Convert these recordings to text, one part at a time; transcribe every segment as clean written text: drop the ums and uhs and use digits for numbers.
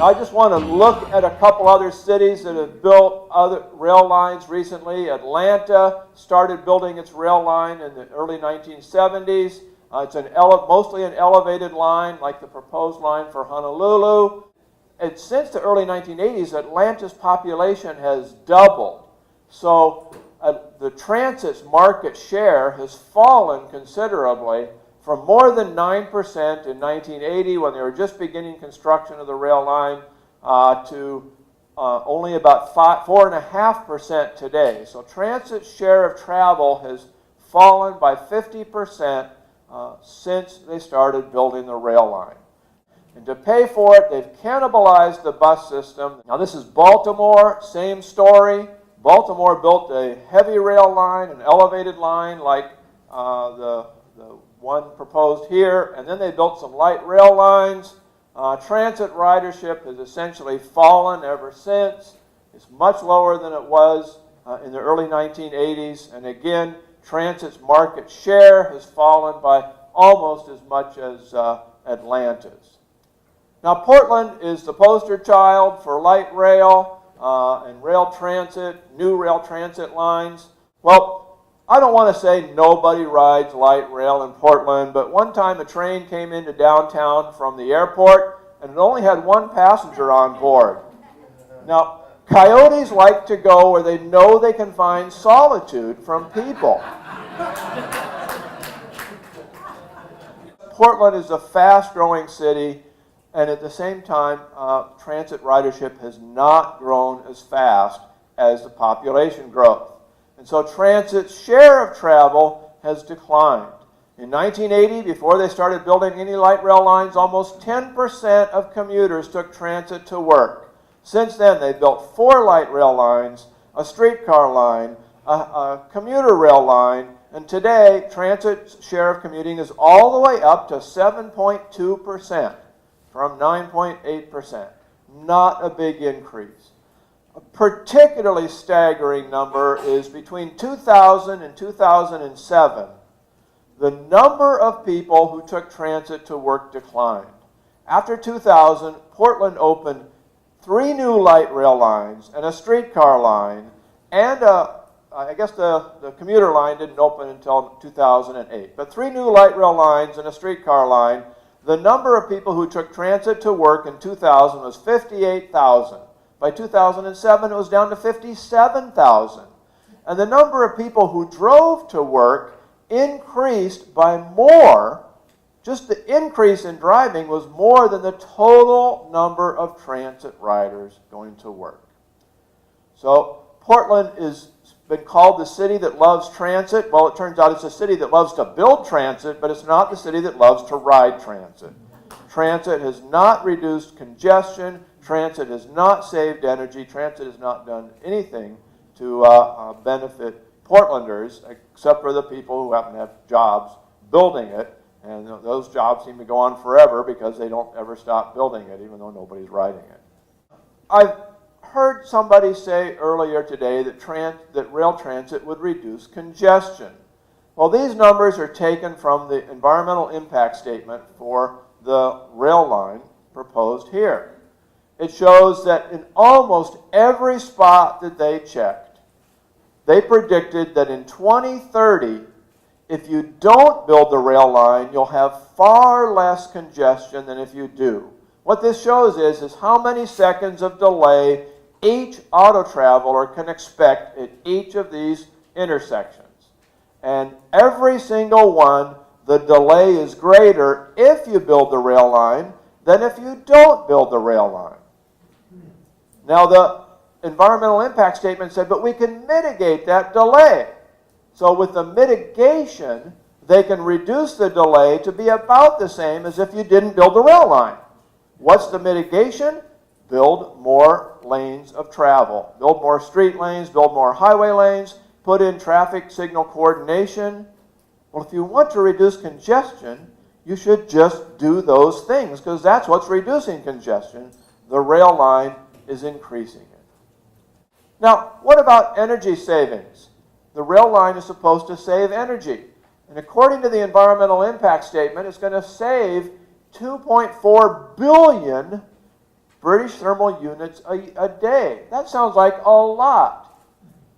I just want to look at a couple other cities that have built other rail lines recently. Atlanta started building its rail line in the early 1970s. It's mostly an elevated line, like the proposed line for Honolulu. And since the early 1980s, Atlanta's population has doubled. So the transit's market share has fallen considerably from more than 9% in 1980, when they were just beginning construction of the rail line, to only about 4.5% today. So transit's share of travel has fallen by 50% since they started building the rail line. And to pay for it, they've cannibalized the bus system. Now this is Baltimore, same story. Baltimore built a heavy rail line, an elevated line like the one proposed here, and then they built some light rail lines. Transit ridership has essentially fallen ever since. It's much lower than it was in the early 1980s, and again, transit's market share has fallen by almost as much as Atlanta's. Now, Portland is the poster child for light rail and rail transit, new rail transit lines. Well, I don't want to say nobody rides light rail in Portland, but one time a train came into downtown from the airport, and it only had one passenger on board. Now, coyotes like to go where they know they can find solitude from people. Portland is a fast-growing city, and at the same time, transit ridership has not grown as fast as the population growth. And so transit's share of travel has declined. In 1980, before they started building any light rail lines, almost 10% of commuters took transit to work. Since then, they built 4 light rail lines, a streetcar line, a commuter rail line, and today, transit's share of commuting is all the way up to 7.2% from 9.8%. Not a big increase. A particularly staggering number is between 2000 and 2007. The number of people who took transit to work declined. After 2000, Portland opened 3 new light rail lines and a streetcar line, and I guess the commuter line didn't open until 2008. But 3 new light rail lines and a streetcar line. The number of people who took transit to work in 2000 was 58,000. By 2007, it was down to 57,000. And the number of people who drove to work increased by more. Just the increase in driving was more than the total number of transit riders going to work. So Portland has been called the city that loves transit. Well, it turns out it's a city that loves to build transit, but it's not the city that loves to ride transit. Transit has not reduced congestion. Transit has not saved energy. Transit has not done anything to benefit Portlanders, except for the people who happen to have jobs building it. And those jobs seem to go on forever because they don't ever stop building it, even though nobody's riding it. I've heard somebody say earlier today that rail transit would reduce congestion. Well, these numbers are taken from the environmental impact statement for the rail line proposed here. It shows that in almost every spot that they checked, they predicted that in 2030, if you don't build the rail line, you'll have far less congestion than if you do. What this shows is how many seconds of delay each auto traveler can expect at each of these intersections. And every single one, the delay is greater if you build the rail line than if you don't build the rail line. Now, the environmental impact statement said, but we can mitigate that delay. So with the mitigation, they can reduce the delay to be about the same as if you didn't build the rail line. What's the mitigation? Build more lanes of travel. Build more street lanes, build more highway lanes, put in traffic signal coordination. Well, if you want to reduce congestion, you should just do those things, because that's what's reducing congestion. The rail line is increasing it. Now, what about energy savings? The rail line is supposed to save energy. And according to the environmental impact statement, it's going to save 2.4 billion British thermal units a day. That sounds like a lot.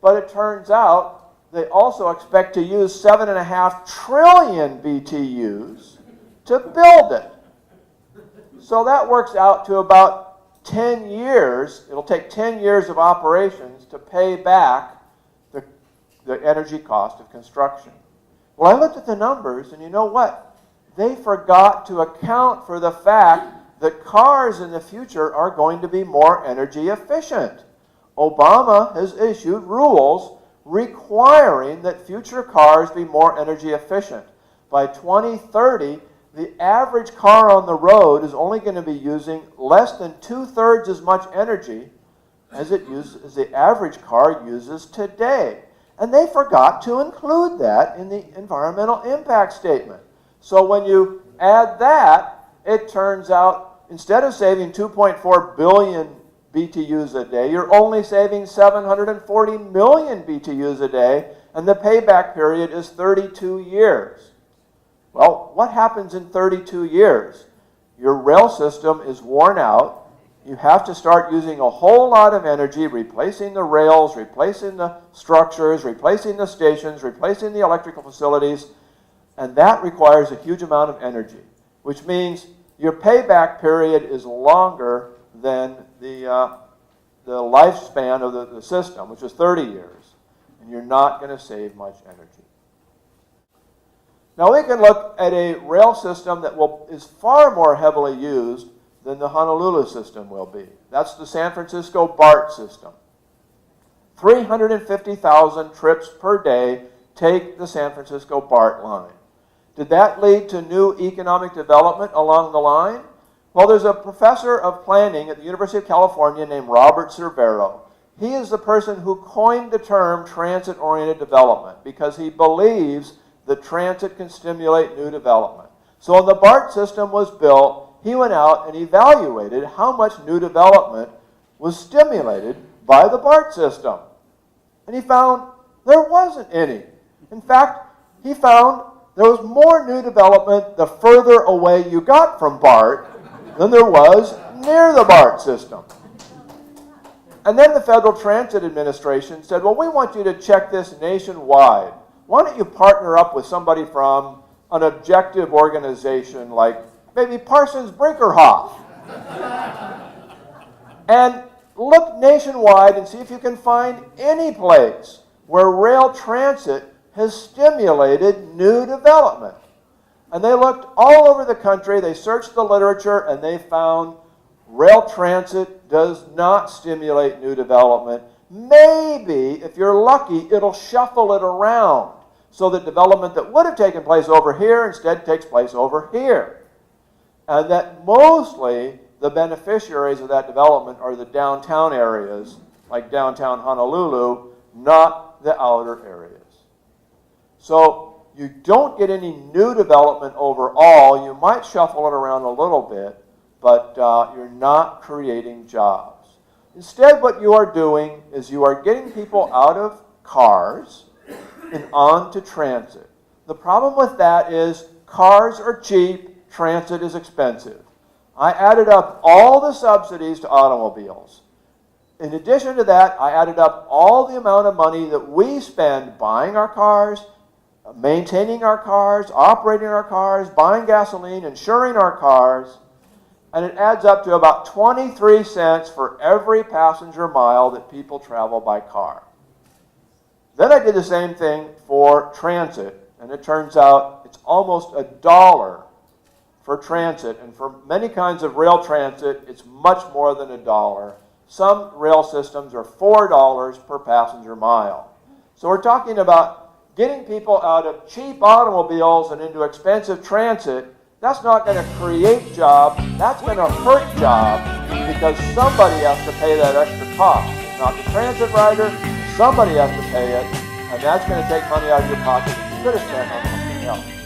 But it turns out they also expect to use 7.5 trillion BTUs to build it. So that works out to about 10 years. It'll take 10 years of operations to pay back the energy cost of construction. Well, I looked at the numbers, and you know what? They forgot to account for the fact that cars in the future are going to be more energy efficient. Obama has issued rules requiring that future cars be more energy efficient. By 2030, the average car on the road is only going to be using less than 2/3 as much energy as the average car uses today. And they forgot to include that in the environmental impact statement. So when you add that, it turns out instead of saving 2.4 billion BTUs a day, you're only saving 740 million BTUs a day, and the payback period is 32 years. Well, what happens in 32 years? Your rail system is worn out. You have to start using a whole lot of energy, replacing the rails, replacing the structures, replacing the stations, replacing the electrical facilities, and that requires a huge amount of energy, which means your payback period is longer than the lifespan of the system, which is 30 years, and you're not going to save much energy. Now we can look at a rail system that is far more heavily used than the Honolulu system will be. That's the San Francisco BART system. 350,000 trips per day take the San Francisco BART line. Did that lead to new economic development along the line? Well, there's a professor of planning at the University of California named Robert Cervero. He is the person who coined the term transit-oriented development because he believes that transit can stimulate new development. So when the BART system was built, he went out and evaluated how much new development was stimulated by the BART system. And he found there wasn't any. In fact, he found there was more new development the further away you got from BART than there was near the BART system. And then the Federal Transit Administration said, well, we want you to check this nationwide. Why don't you partner up with somebody from an objective organization like maybe Parsons Brinkerhoff, and look nationwide and see if you can find any place where rail transit has stimulated new development. And they looked all over the country, they searched the literature, and they found rail transit does not stimulate new development. Maybe, if you're lucky, it'll shuffle it around so that development that would have taken place over here instead takes place over here. And that mostly the beneficiaries of that development are the downtown areas, like downtown Honolulu, not the outer areas. So you don't get any new development overall. You might shuffle it around a little bit, but you're not creating jobs. Instead, what you are doing is you are getting people out of cars and onto transit. The problem with that is cars are cheap, transit is expensive. I added up all the subsidies to automobiles. In addition to that, I added up all the amount of money that we spend buying our cars, maintaining our cars, operating our cars, buying gasoline, insuring our cars, and it adds up to about 23 cents for every passenger mile that people travel by car. Then I did the same thing for transit, and it turns out it's almost $1 for transit, and for many kinds of rail transit, it's much more than $1. Some rail systems are $4 per passenger mile. So we're talking about getting people out of cheap automobiles and into expensive transit. That's not going to create jobs. That's going to hurt jobs because somebody has to pay that extra cost. It's not the transit rider. Somebody has to pay it, and that's going to take money out of your pocket that you could have spent on something else.